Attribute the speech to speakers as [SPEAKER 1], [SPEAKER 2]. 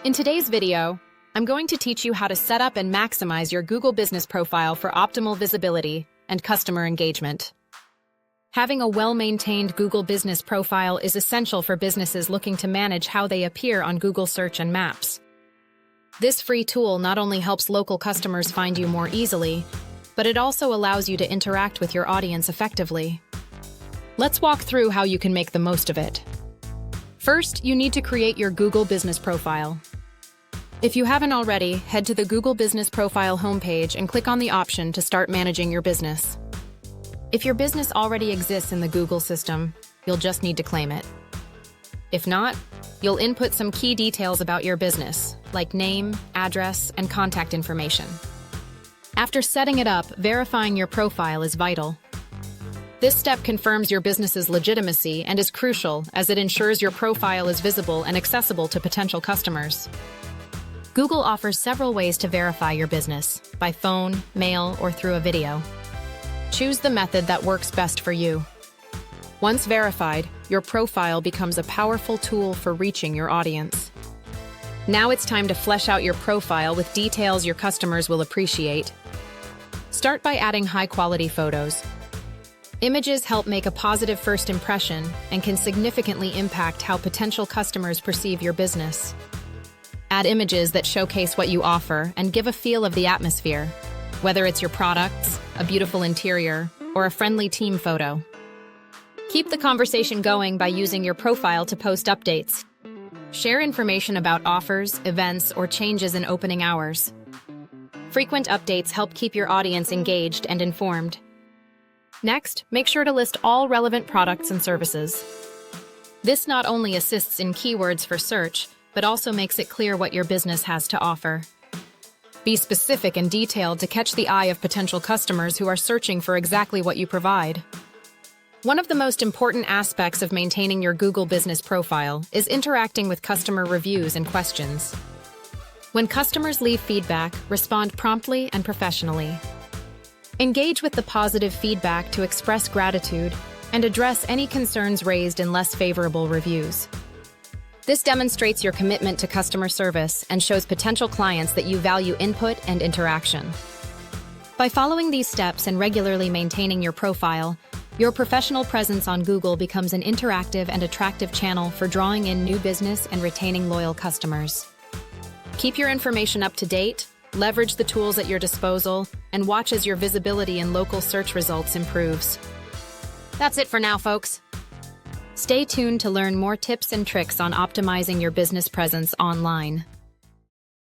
[SPEAKER 1] In today's video, I'm going to teach you how to set up and maximize your Google Business profile for optimal visibility and customer engagement. Having a well-maintained Google Business profile is essential for businesses looking to manage how they appear on Google Search and Maps. This free tool not only helps local customers find you more easily, but it also allows you to interact with your audience effectively. Let's walk through how you can make the most of it. First, you need to create your Google Business profile. If you haven't already, head to the Google Business Profile homepage and click on the option to start managing your business. If your business already exists in the Google system, you'll just need to claim it. If not, you'll input some key details about your business, like name, address, and contact information. After setting it up, verifying your profile is vital. This step confirms your business's legitimacy and is crucial as it ensures your profile is visible and accessible to potential customers. Google offers several ways to verify your business, by phone, mail, or through a video. Choose the method that works best for you. Once verified, your profile becomes a powerful tool for reaching your audience. Now it's time to flesh out your profile with details your customers will appreciate. Start by adding high-quality photos. Images help make a positive first impression and can significantly impact how potential customers perceive your business. Add images that showcase what you offer and give a feel of the atmosphere, whether it's your products, a beautiful interior, or a friendly team photo. Keep the conversation going by using your profile to post updates. Share information about offers, events, or changes in opening hours. Frequent updates help keep your audience engaged and informed. Next, make sure to list all relevant products and services. This not only assists in keywords for search, but also makes it clear what your business has to offer. Be specific and detailed to catch the eye of potential customers who are searching for exactly what you provide. One of the most important aspects of maintaining your Google Business profile is interacting with customer reviews and questions. When customers leave feedback, respond promptly and professionally. Engage with the positive feedback to express gratitude and address any concerns raised in less favorable reviews. This demonstrates your commitment to customer service and shows potential clients that you value input and interaction. By following these steps and regularly maintaining your profile, your professional presence on Google becomes an interactive and attractive channel for drawing in new business and retaining loyal customers. Keep your information up to date, leverage the tools at your disposal, and watch as your visibility in local search results improves. That's it for now, folks. Stay tuned to learn more tips and tricks on optimizing your business presence online.